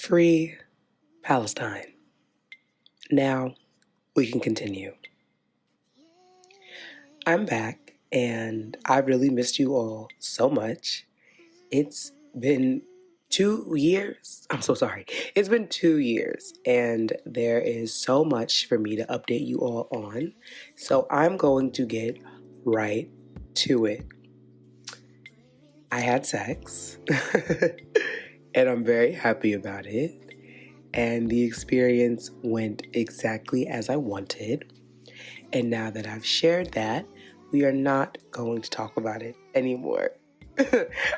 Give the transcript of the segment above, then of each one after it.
Free Palestine. Now we can continue. I'm back and I really missed you all so much. It's been 2 years. I'm so sorry. It's been 2 years and there is so much for me to update you all on. So I'm going to get right to it. I had sex and I'm very happy about it. And the experience went exactly as I wanted. And now that I've shared that, we are not going to talk about it anymore.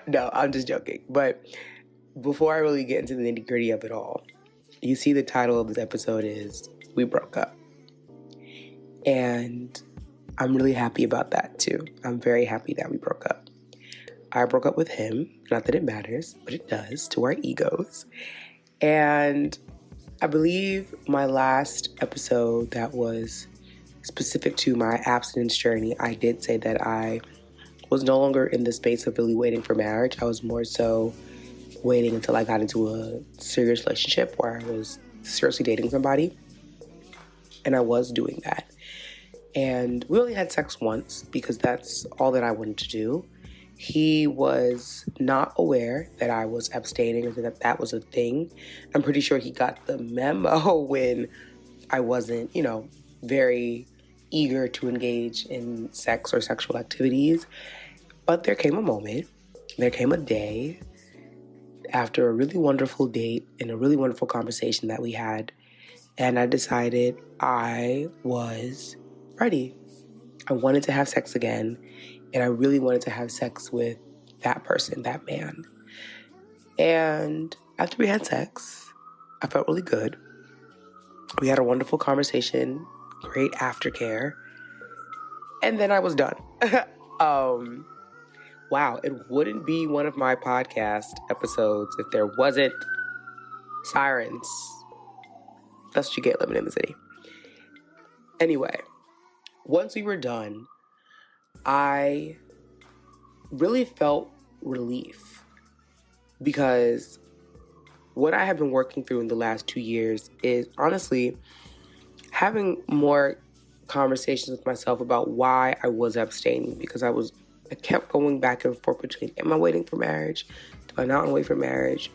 No, I'm just joking. But before I really get into the nitty-gritty of it all, you see the title of this episode is We Broke Up. And I'm really happy about that too. I'm very happy that we broke up. I broke up with him. Not that it matters, but it does to our egos. And I believe my last episode that was specific to my abstinence journey, I did say that I was no longer in the space of really waiting for marriage. I was more so waiting until I got into a serious relationship where I was seriously dating somebody. And I was doing that. And we only had sex once because that's all that I wanted to do. He was not aware that I was abstaining or that that was a thing. I'm pretty sure he got the memo when I wasn't, very eager to engage in sex or sexual activities. But there came a moment, there came a day after a really wonderful date and a really wonderful conversation that we had. And I decided I was ready. I wanted to have sex again. And I really wanted to have sex with that person, that man. And after we had sex, I felt really good. We had a wonderful conversation, great aftercare. And then I was done. Wow, it wouldn't be one of my podcast episodes if there wasn't sirens. That's what you get living in the city. Anyway, once we were done, I really felt relief because what I have been working through in the last 2 years is honestly having more conversations with myself about why I was abstaining, because I kept going back and forth between, am I waiting for marriage? Do I not wait for marriage?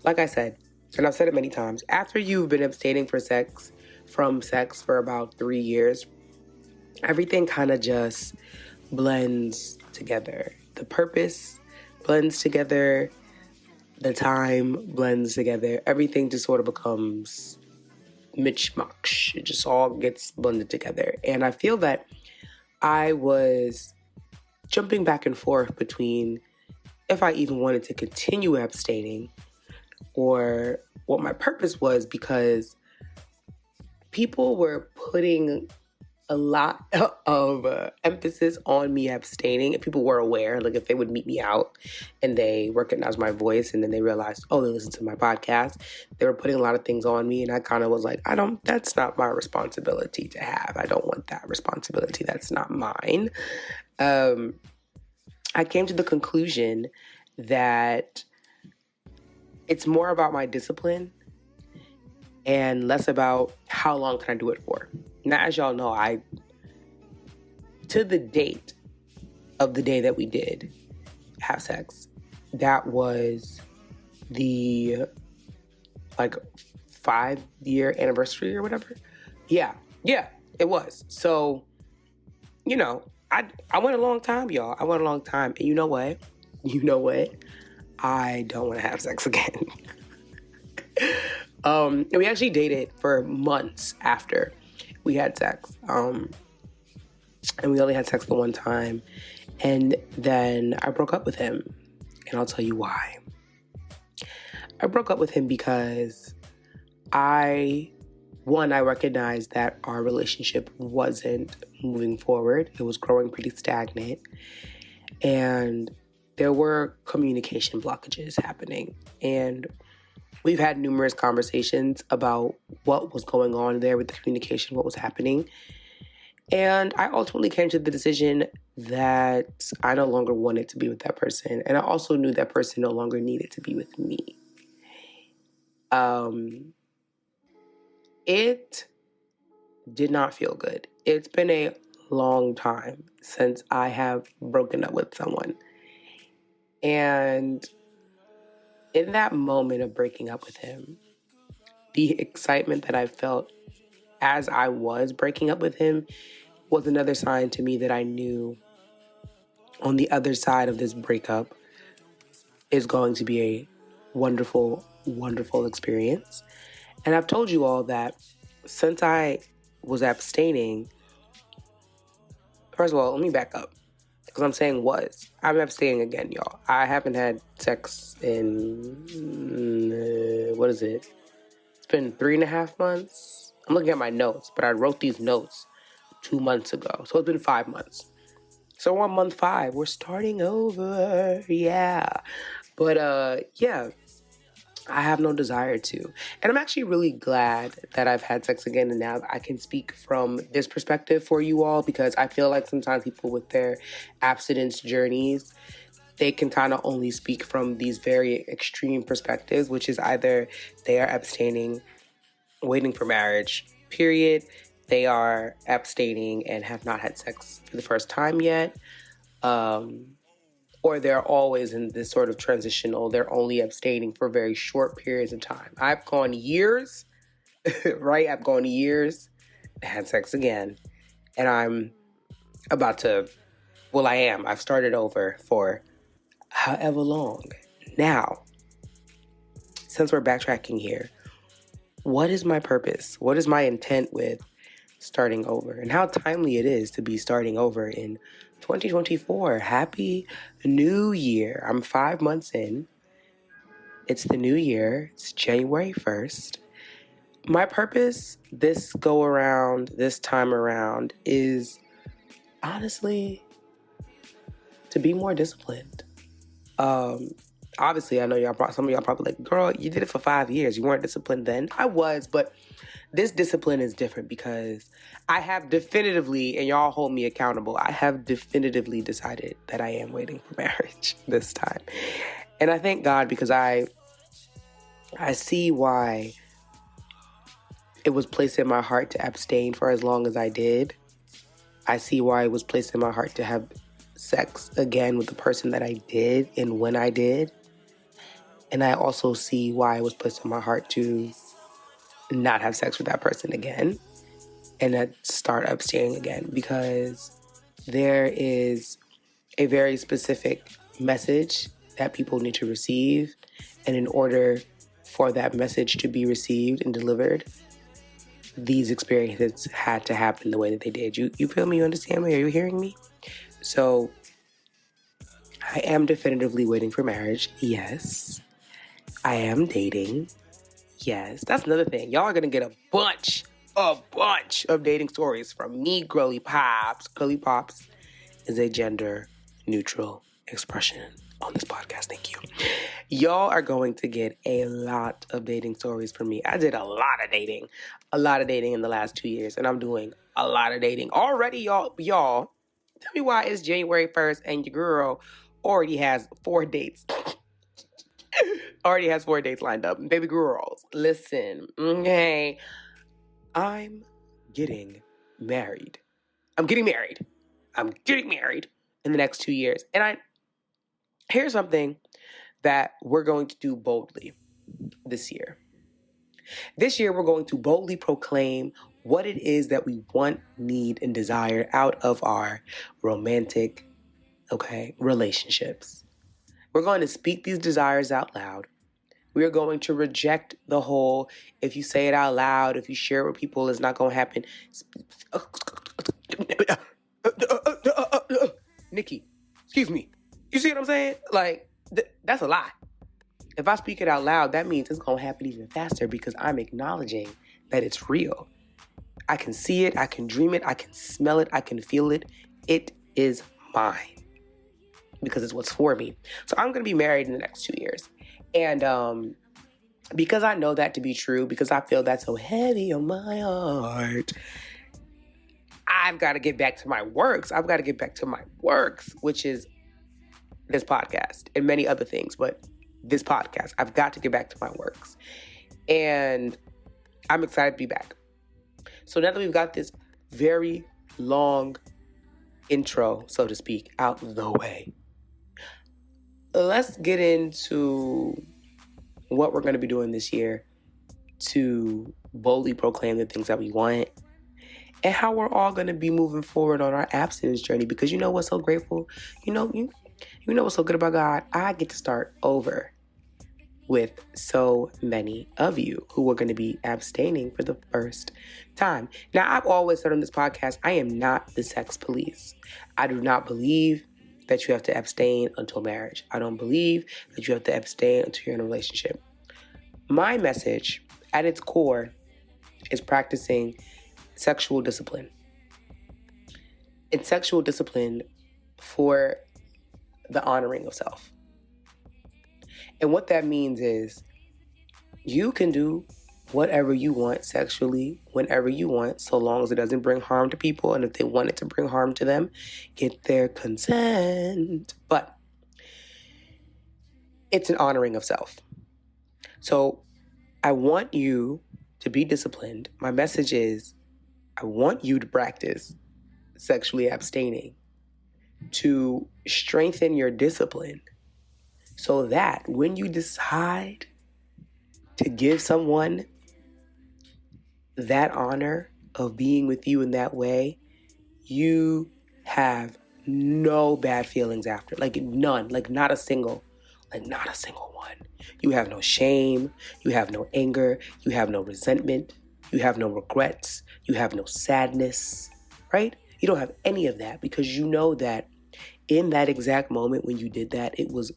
Like I said, and I've said it many times, after you've been abstaining from sex for about 3 years, everything kind of just blends together. The purpose blends together. The time blends together. Everything just sort of becomes mishmash. It just all gets blended together. And I feel that I was jumping back and forth between if I even wanted to continue abstaining or what my purpose was, because people were putting a lot of emphasis on me abstaining. If people were aware, like if they would meet me out and they recognized my voice and then they realized, oh, they listened to my podcast, they were putting a lot of things on me. And I kind of was like, that's not my responsibility to have. I don't want that responsibility. That's not mine. I came to the conclusion that it's more about my discipline and less about how long can I do it for. Now, as y'all know, to the date of the day that we did have sex, that was the 5-year anniversary or whatever. Yeah, it was. So, I went a long time, y'all. I went a long time. And you know what? I don't want to have sex again. And we actually dated for months after we had sex. And we only had sex the one time. And then I broke up with him. And I'll tell you why. I broke up with him because I recognized that our relationship wasn't moving forward. It was growing pretty stagnant. And there were communication blockages happening. And we've had numerous conversations about what was going on there with the communication, what was happening. And I ultimately came to the decision that I no longer wanted to be with that person. And I also knew that person no longer needed to be with me. It did not feel good. It's been a long time since I have broken up with someone. And in that moment of breaking up with him, the excitement that I felt as I was breaking up with him was another sign to me that I knew on the other side of this breakup is going to be a wonderful, wonderful experience. And I've told you all that since I was abstaining, first of all, let me back up. Because I'm saying was. I'm abstaining again, y'all. I haven't had sex in, what is it? It's been 3.5 months. I'm looking at my notes, but I wrote these notes 2 months ago. So it's been 5 months. So we're on month 5. We're starting over. Yeah. But, yeah. I have no desire to. And I'm actually really glad that I've had sex again, and now I can speak from this perspective for you all, because I feel like sometimes people with their abstinence journeys, they can kind of only speak from these very extreme perspectives, which is either they are abstaining, waiting for marriage, period. They are abstaining and have not had sex for the first time yet. Or they're always in this sort of transitional, they're only abstaining for very short periods of time. I've gone years, right? I've gone years, had sex again, and I'm about to, well, I am. I've started over for however long. Now, since we're backtracking here, what is my purpose? What is my intent with starting over? And how timely it is to be starting over in 2024. Happy New Year. I'm 5 months in. It's the new year. It's January 1st. My purpose this time around, is honestly to be more disciplined. Obviously, I know some of y'all probably like, girl, you did it for 5 years. You weren't disciplined then. I was, but this discipline is different because I have definitively, and y'all hold me accountable, I have definitively decided that I am waiting for marriage this time. And I thank God, because I see why it was placed in my heart to abstain for as long as I did. I see why it was placed in my heart to have sex again with the person that I did and when I did. And I also see why it was placed in my heart to not have sex with that person again and to start abstaining again, because there is a very specific message that people need to receive. And in order for that message to be received and delivered, these experiences had to happen the way that they did. You feel me? You understand me? Are you hearing me? So I am definitively waiting for marriage. Yes. I am dating. Yes. That's another thing. Y'all are going to get a bunch of dating stories from me, Girly Pops. Girly Pops is a gender neutral expression on this podcast. Thank you. Y'all are going to get a lot of dating stories from me. I did a lot of dating in the last 2 years, and I'm doing a lot of dating already. Y'all, tell me why it's January 1st and your girl already has 4 dates. Already has 4 dates lined up. Baby girls, listen, okay? I'm getting married. I'm getting married in the next 2 years. And here's something that we're going to do boldly this year. This year, we're going to boldly proclaim what it is that we want, need, and desire out of our romantic, relationships. We're going to speak these desires out loud. We are going to reject the whole, if you say it out loud, if you share it with people, it's not going to happen. Nikki, excuse me. You see what I'm saying? Like, that's a lie. If I speak it out loud, that means it's going to happen even faster, because I'm acknowledging that it's real. I can see it. I can dream it. I can smell it. I can feel it. It is mine, because it's what's for me. So I'm going to be married in the next 2 years. And because I know that to be true, because I feel that so heavy on my heart, I've got to get back to my works. Which is this podcast and many other things. But this podcast, I've got to get back to my works. And I'm excited to be back. So now that we've got this very long intro, so to speak, out the way, let's get into what we're going to be doing this year to boldly proclaim the things that we want and how we're all going to be moving forward on our abstinence journey. Because you know what's so grateful? You know what's so good about God? I get to start over with so many of you who are going to be abstaining for the first time. Now, I've always said on this podcast, I am not the sex police. I do not believe that you have to abstain until marriage. I don't believe that you have to abstain until you're in a relationship. My message at its core is practicing sexual discipline. It's sexual discipline for the honoring of self. And what that means is you can do whatever you want sexually, whenever you want, so long as it doesn't bring harm to people. And if they want it to bring harm to them, get their consent. But it's an honoring of self. So I want you to be disciplined. My message is I want you to practice sexually abstaining to strengthen your discipline so that when you decide to give someone that honor of being with you in that way, you have no bad feelings after. Like none. Like not a single one. You have no shame. You have no anger. You have no resentment. You have no regrets. You have no sadness, right? You don't have any of that because you know that in that exact moment when you did that, it was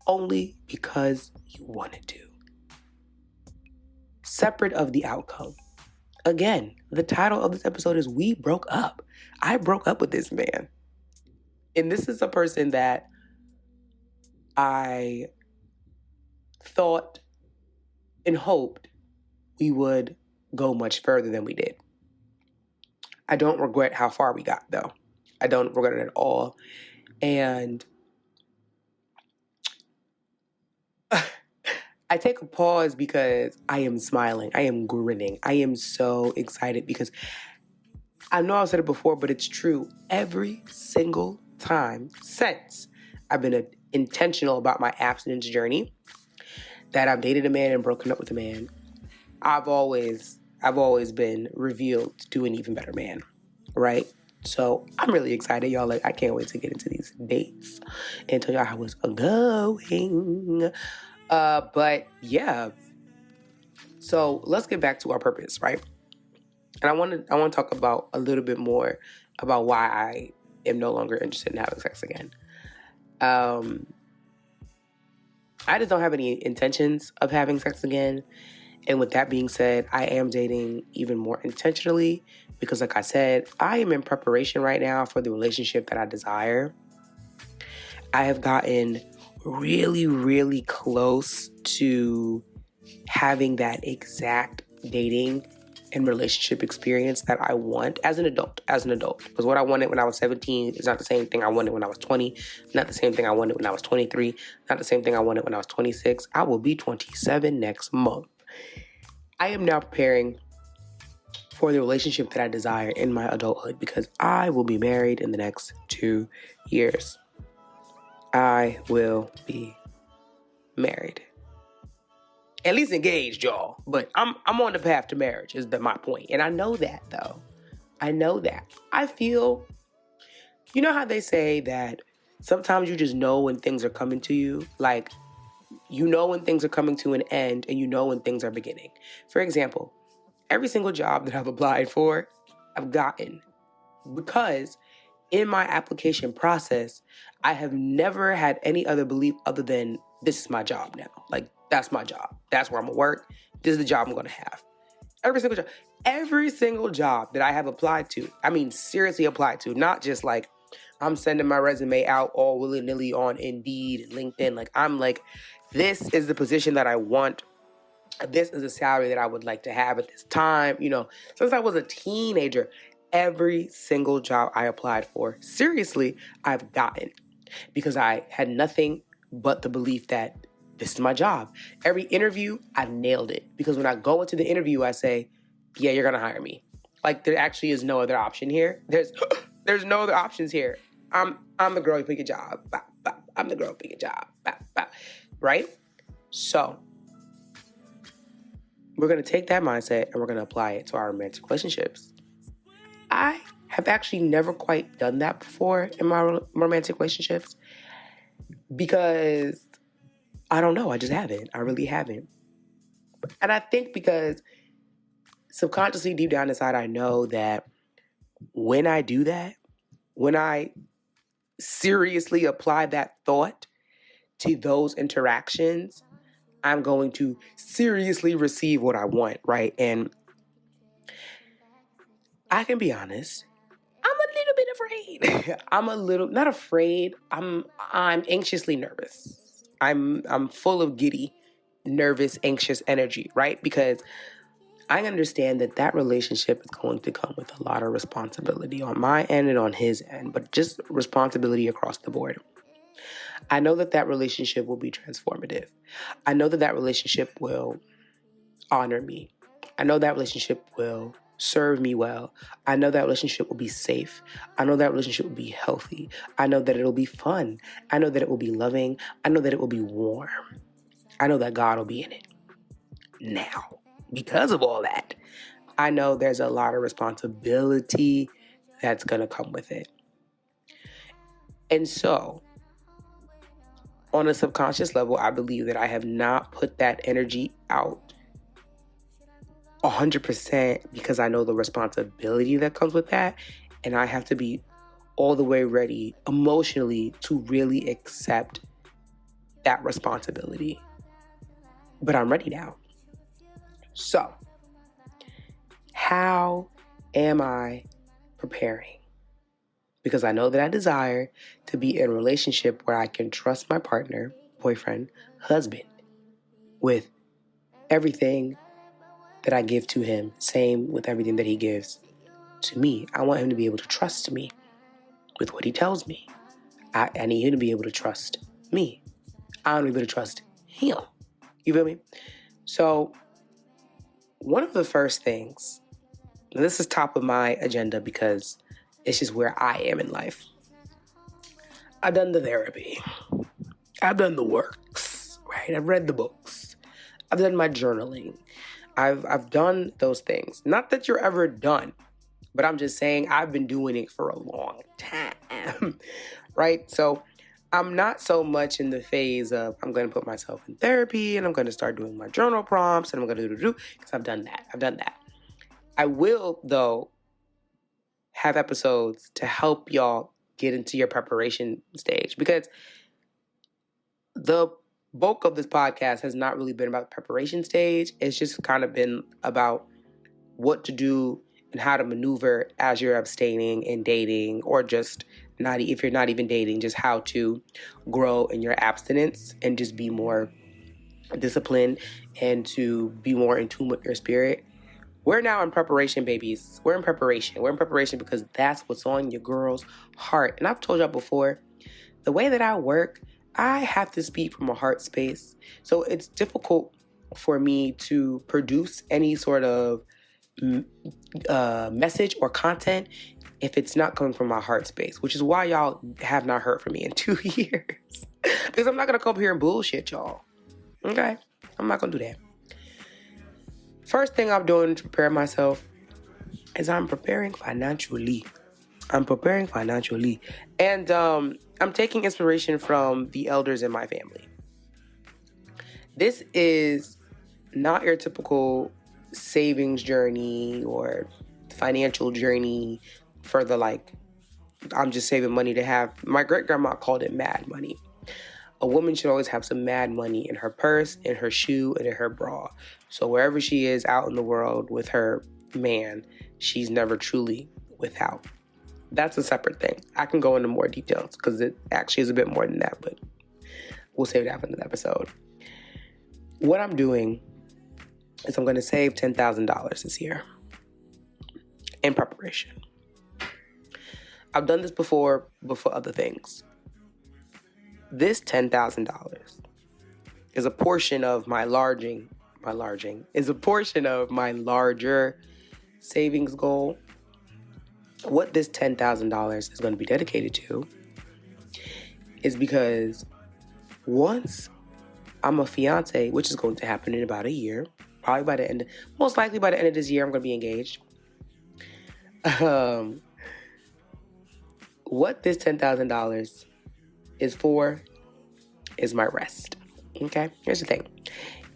only because you wanted to. Separate of the outcome. Again, the title of this episode is We Broke Up. I broke up with this man. And this is a person that I thought and hoped we would go much further than we did. I don't regret how far we got, though. I don't regret it at all. And I take a pause because I am smiling. I am grinning. I am so excited because I know I've said it before, but it's true. Every single time since I've been intentional about my abstinence journey, that I've dated a man and broken up with a man, I've always been revealed to an even better man, right? So I'm really excited, y'all. Like I can't wait to get into these dates and tell y'all how it's going. But yeah, so let's get back to our purpose, right? And I want to talk about a little bit more about why I am no longer interested in having sex again. I just don't have any intentions of having sex again. And with that being said, I am dating even more intentionally because, like I said, I am in preparation right now for the relationship that I desire. I have gotten really, really close to having that exact dating and relationship experience that I want as an adult. Because what I wanted when I was 17 is not the same thing I wanted when I was 20, not the same thing I wanted when I was 23, not the same thing I wanted when I was 26. I will be 27 next month. I am now preparing for the relationship that I desire in my adulthood because I will be married in the next 2 years. I will be married. At least engaged, y'all. But I'm on the path to marriage is my point. And I know that, though. I know that. I feel, you know how they say that sometimes you just know when things are coming to you? Like, you know when things are coming to an end and you know when things are beginning. For example, every single job that I've applied for, I've gotten. Because in my application process, I have never had any other belief other than this is my job now. Like, that's my job. That's where I'm going to work. This is the job I'm going to have. Every single job that I have applied to, I mean, seriously applied to, not just like I'm sending my resume out all willy-nilly on Indeed and LinkedIn. Like, I'm like, this is the position that I want. This is the salary that I would like to have at this time. You know, since I was a teenager, every single job I applied for, seriously, I've gotten because I had nothing but the belief that this is my job. Every interview, I nailed it. Because when I go into the interview, I say, yeah, you're going to hire me. Like, there actually is no other option here. There's no other options here. I'm the girl who pick a job. Bah, bah. I'm the girl who pick a job. Bah, bah. Right? So, we're going to take that mindset and we're going to apply it to our romantic relationships. I have actually never quite done that before in my romantic relationships because I don't know. I just haven't. I really haven't. And I think because subconsciously deep down inside, I know that when I do that, when I seriously apply that thought to those interactions, I'm going to seriously receive what I want, right? And I can be honest, I'm a little bit afraid. I'm a little, not afraid, I'm anxiously nervous. I'm full of giddy, nervous, anxious energy, right? Because I understand that relationship is going to come with a lot of responsibility on my end and on his end, but just responsibility across the board. I know that relationship will be transformative. I know that relationship will honor me. I know that relationship will serve me well. I know that relationship will be safe. I know that relationship will be healthy. I know that it'll be fun. I know that it will be loving. I know that it will be warm. I know that God will be in it. Now, because of all that, I know there's a lot of responsibility that's going to come with it. And so, on a subconscious level, I believe that I have not put that energy out 100% because I know the responsibility that comes with that. And I have to be all the way ready emotionally to really accept that responsibility. But I'm ready now. So, how am I preparing? Because I know that I desire to be in a relationship where I can trust my partner, boyfriend, husband, with everything that I give to him. Same with everything that he gives to me. I want him to be able to trust me with what he tells me. I need him to be able to trust me. I want to be able to trust him. You feel me? So, one of the first things, and this is top of my agenda because it's just where I am in life. I've done the therapy. I've done the works, right? I've read the books. I've done my journaling. I've done those things. Not that you're ever done, but I'm just saying I've been doing it for a long time, right? So I'm not so much in the phase of I'm going to put myself in therapy and I'm going to start doing my journal prompts and I'm going to do because I've done that. I will, though, have episodes to help y'all get into your preparation stage because the bulk of this podcast has not really been about the preparation stage. It's just kind of been about what to do and how to maneuver as you're abstaining and dating, or just not, if you're not even dating, just how to grow in your abstinence and just be more disciplined and to be more in tune with your spirit. We're now in preparation, babies. We're in preparation. We're in preparation because that's what's on your girl's heart. And I've told y'all before, the way that I work, I have to speak from a heart space. So it's difficult for me to produce any sort of message or content if it's not coming from my heart space, which is why y'all have not heard from me in 2 years. Because I'm not going to come here and bullshit y'all. Okay? I'm not going to do that. First thing I'm doing to prepare myself is I'm preparing financially. And I'm taking inspiration from the elders in my family. This is not your typical savings journey or financial journey for the I'm just saving money to have. My great-grandma called it mad money. A woman should always have some mad money in her purse, in her shoe, and in her bra. So wherever she is out in the world with her man, she's never truly without. That's a separate thing. I can go into more details because it actually is a bit more than that, but we'll save that for another episode. What I'm doing is I'm going to save $10,000 this year in preparation. I've done this before, but for other things. This $10,000 is a portion of my larger savings goal. What this $10,000 is going to be dedicated to is because once I'm a fiance, which is going to happen in about a year, most likely by the end of this year, I'm going to be engaged. What this $10,000 is for is my rest. Okay? Here's the thing.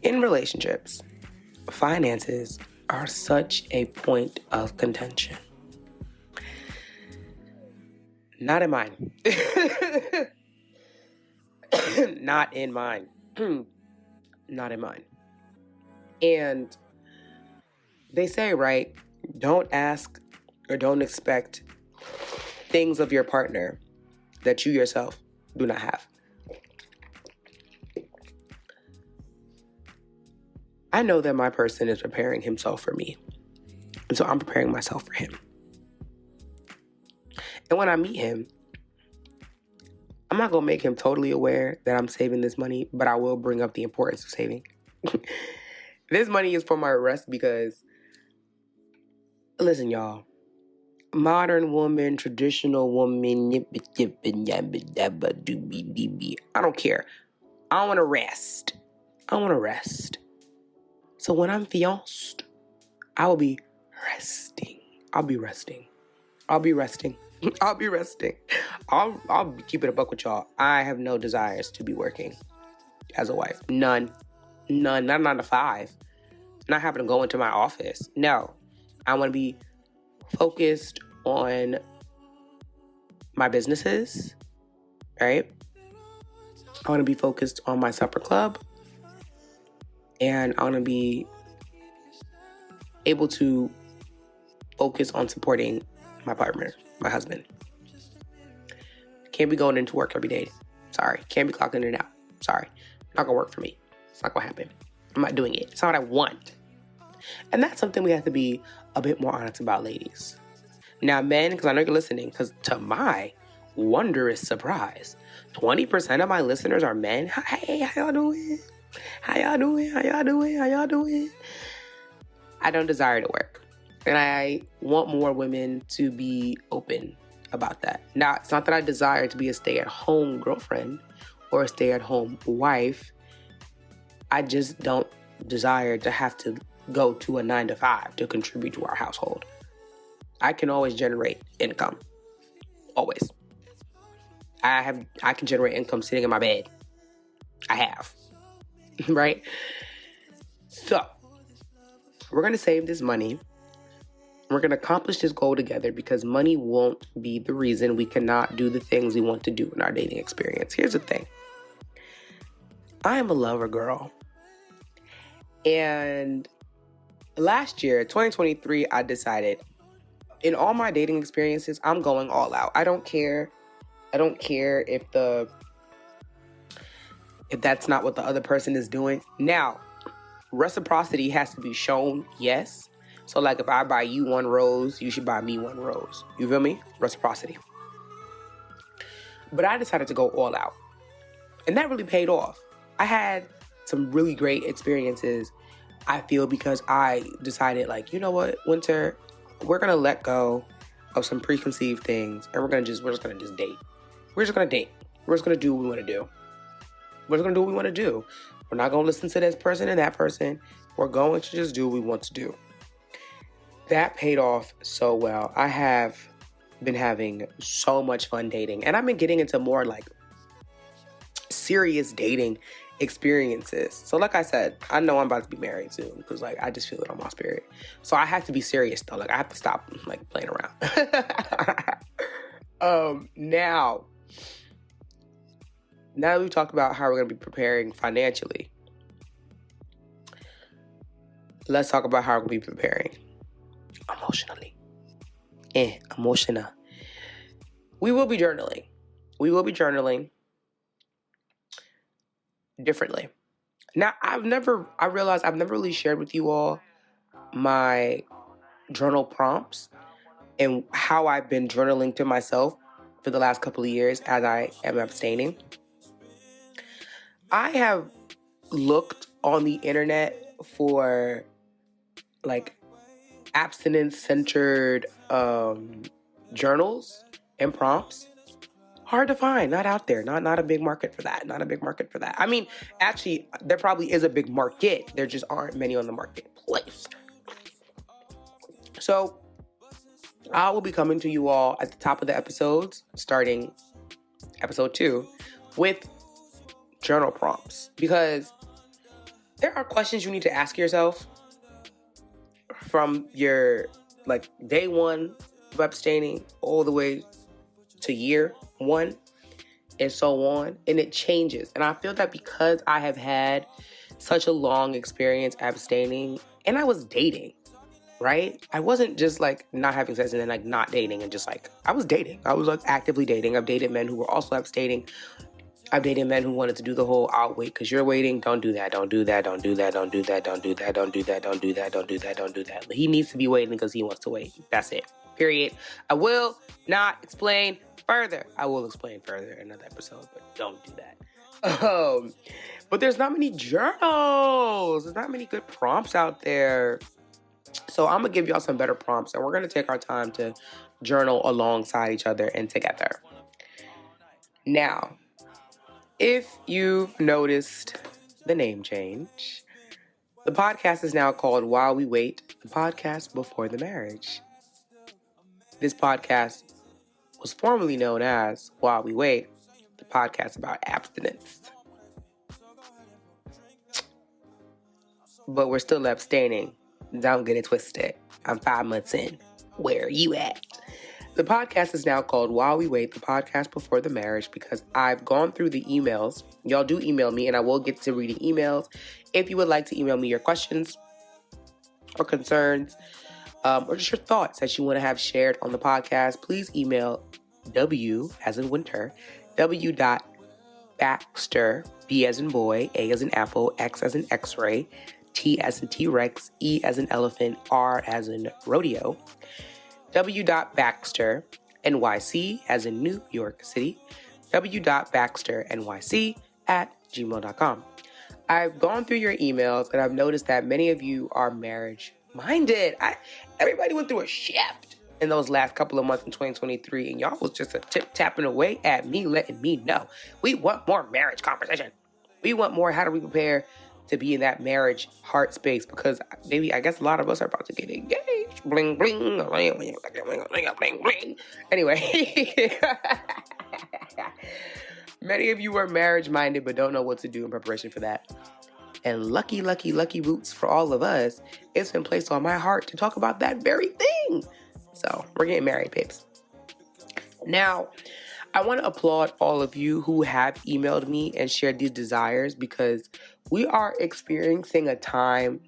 In relationships, finances are such a point of contention. Not in mine. Not in mine. Not in mine. And they say, right, don't ask or don't expect things of your partner that you yourself do not have. I know that my person is preparing himself for me. And so I'm preparing myself for him. And when I meet him, I'm not going to make him totally aware that I'm saving this money, but I will bring up the importance of saving. This money is for my rest because, listen, y'all, modern woman, traditional woman, I don't care. I want to rest. So when I'm fianced, I will be resting. I'll be resting. I'll keep it a buck with y'all. I have no desires to be working as a wife. None. Not 9 to 5. Not having to go into my office. No. I want to be focused on my businesses, right? I want to be focused on my supper club. And I want to be able to focus on supporting my partner, my husband. Can't be going into work every day. Sorry. Can't be clocking in and out. Sorry. Not going to work for me. It's not going to happen. I'm not doing it. It's not what I want. And that's something we have to be a bit more honest about, ladies. Now, men, because I know you're listening, because to my wondrous surprise, 20% of my listeners are men. Hey, how y'all doing? I don't desire to work. And I want more women to be open about that. Now, it's not that I desire to be a stay-at-home girlfriend or a stay-at-home wife. I just don't desire to have to go to a 9 to 5 to contribute to our household. I can always generate income. Always. I can generate income sitting in my bed. I have. Right? So, we're going to save this money. We're going to accomplish this goal together because money won't be the reason we cannot do the things we want to do in our dating experience. Here's the thing. I am a lover girl. And last year, 2023, I decided in all my dating experiences, I'm going all out. I don't care if that's not what the other person is doing. Now, reciprocity has to be shown, yes. So like if I buy you 1 rose, you should buy me 1 rose. You feel me? Reciprocity. But I decided to go all out. And that really paid off. I had some really great experiences, I feel, because I decided, like, you know what, Winter, we're going to let go of some preconceived things and we're just going to just date. We're just going to date. We're just going to do what we want to do. We're just going to do what we want to do. We're not going to listen to this person and that person. We're going to just do what we want to do. That paid off so well. I have been having so much fun dating. And I've been getting into more like serious dating experiences. So like I said, I know I'm about to be married soon because like I just feel it on my spirit. So I have to be serious though. Like I have to stop like playing around. Now that we've talked about how we're going to be preparing financially, let's talk about how we're going to be preparing emotionally. Emotional. We will be journaling. Differently. Now, I realized I've never really shared with you all my journal prompts and how I've been journaling to myself for the last couple of years as I am abstaining. I have looked on the internet for like abstinence-centered journals and prompts, hard to find. Not out there. Not a big market for that. Not a big market for that. I mean, actually, there probably is a big market. There just aren't many on the marketplace. So I will be coming to you all at the top of the episodes, starting episode 2, with journal prompts, because there are questions you need to ask yourself from your like day 1 of abstaining all the way to year 1 and so on, and it changes. And I feel that because I have had such a long experience abstaining, and I was dating, right? I wasn't just like not having sex and then like not dating, and just like I was dating. I was like actively dating. I've dated men who were also abstaining. I've dated men who wanted to do the whole I'll wait because you're waiting. Don't do that. Don't do that. Don't do that. Don't do that. Don't do that. Don't do that. Don't do that. Don't do that. Don't do that. He needs to be waiting because he wants to wait. That's it. Period. I will not explain further. I will explain further in another episode, but don't do that. But there's not many journals. There's not many good prompts out there. So I'm going to give y'all some better prompts, and we're going to take our time to journal alongside each other and together. Now, if you've noticed the name change, the podcast is now called While We Wait, the podcast before the marriage. This podcast was formerly known as While We Wait, the podcast about abstinence. But we're still abstaining. Don't get it twisted. I'm 5 months in. Where are you at? The podcast is now called While We Wait, the podcast before the marriage, because I've gone through the emails. Y'all do email me, and I will get to reading emails. If you would like to email me your questions or concerns, or just your thoughts that you want to have shared on the podcast, please email W as in winter, W.Baxter, B as in boy, A as in apple, X as in x-ray, T as in T-Rex, E as in elephant, R as in rodeo, W.Baxter, NYC, as in New York City, W.Baxter, NYC, @gmail.com. I've gone through your emails, and I've noticed that many of you are marriage-minded. Everybody went through a shift in those last couple of months in 2023, and y'all was just a tip-tapping away at me, letting me know. We want more marriage conversation. We want more how do we prepare to be in that marriage heart space, because maybe I guess a lot of us are about to get engaged. Bling, bling. Bling, bling. Anyway. Many of you are marriage-minded but don't know what to do in preparation for that. And lucky roots for all of us, it's been placed on my heart to talk about that very thing. So we're getting married, babes. Now, I want to applaud all of you who have emailed me and shared these desires, because we are experiencing a time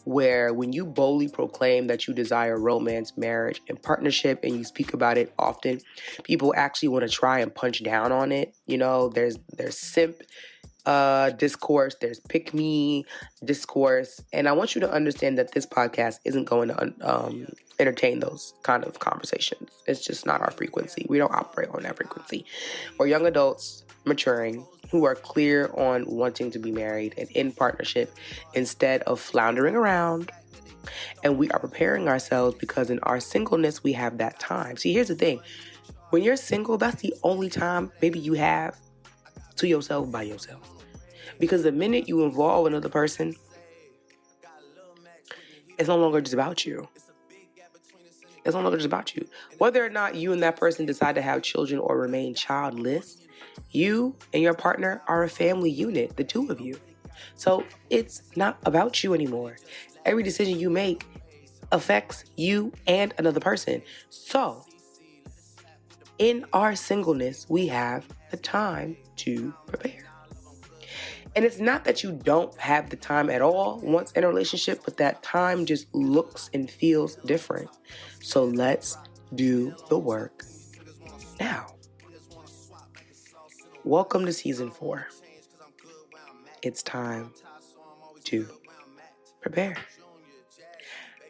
where when you boldly proclaim that you desire romance, marriage, and partnership, and you speak about it often, people actually want to try and punch down on it. You know, there's simp discourse, there's pick me discourse, and I want you to understand that this podcast isn't going to entertain those kind of conversations. It's just not our frequency. We don't operate on that frequency. We're young adults maturing who are clear on wanting to be married and in partnership instead of floundering around. And we are preparing ourselves because in our singleness, we have that time. See, here's the thing. When you're single, that's the only time maybe you have to yourself by yourself. Because the minute you involve another person, it's no longer just about you. It's no longer just about you. Whether or not you and that person decide to have children or remain childless, you and your partner are a family unit, the two of you. So it's not about you anymore. Every decision you make affects you and another person. So in our singleness, we have the time to prepare. And it's not that you don't have the time at all once in a relationship, but that time just looks and feels different. So let's do the work now. Welcome to season 4. It's time to prepare.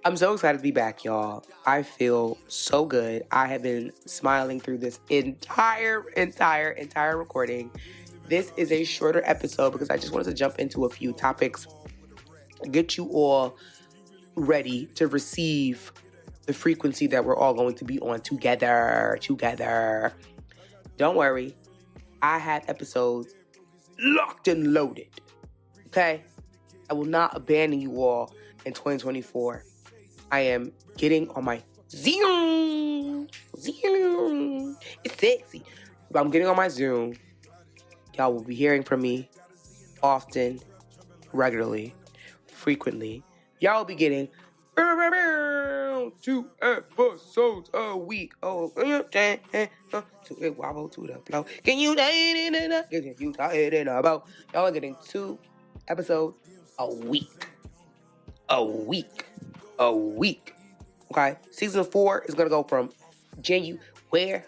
I'm so excited to be back, y'all. I feel so good. I have been smiling through this entire recording. This is a shorter episode because I just wanted to jump into a few topics, get you all ready to receive the frequency that we're all going to be on together. Don't worry. I have episodes locked and loaded. Okay? I will not abandon you all in 2024. I am getting on my Zoom. It's sexy. But I'm getting on my Zoom. Y'all will be hearing from me often, regularly, frequently. Y'all will be getting 2 episodes a week. Oh, to wobble to the flow. Can you tie it in a bow? Y'all are getting 2 episodes a week. Okay? Season 4 is going to go from January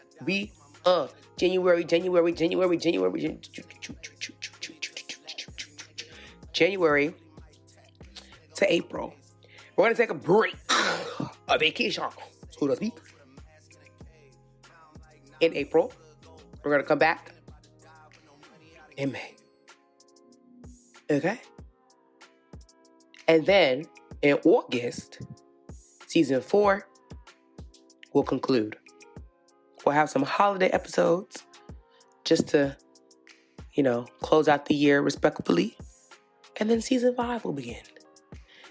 to April. We're going to take a break, a vacation, so to speak. In April, we're going to come back in May. Okay? And then in August, season 4 will conclude. We'll have some holiday episodes just to, close out the year respectfully. And then season 5 will begin.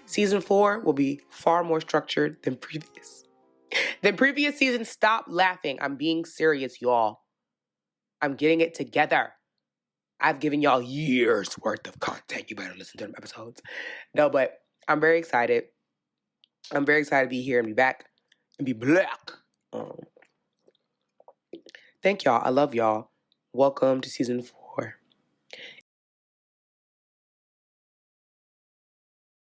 Season 4 will be far more structured than previous. Seasons. Stop laughing. I'm being serious, y'all. I'm getting it together. I've given y'all years worth of content. You better listen to them episodes. No, but I'm very excited. I'm very excited to be here and be back and be black. Thank y'all. I love y'all. Welcome to season 4.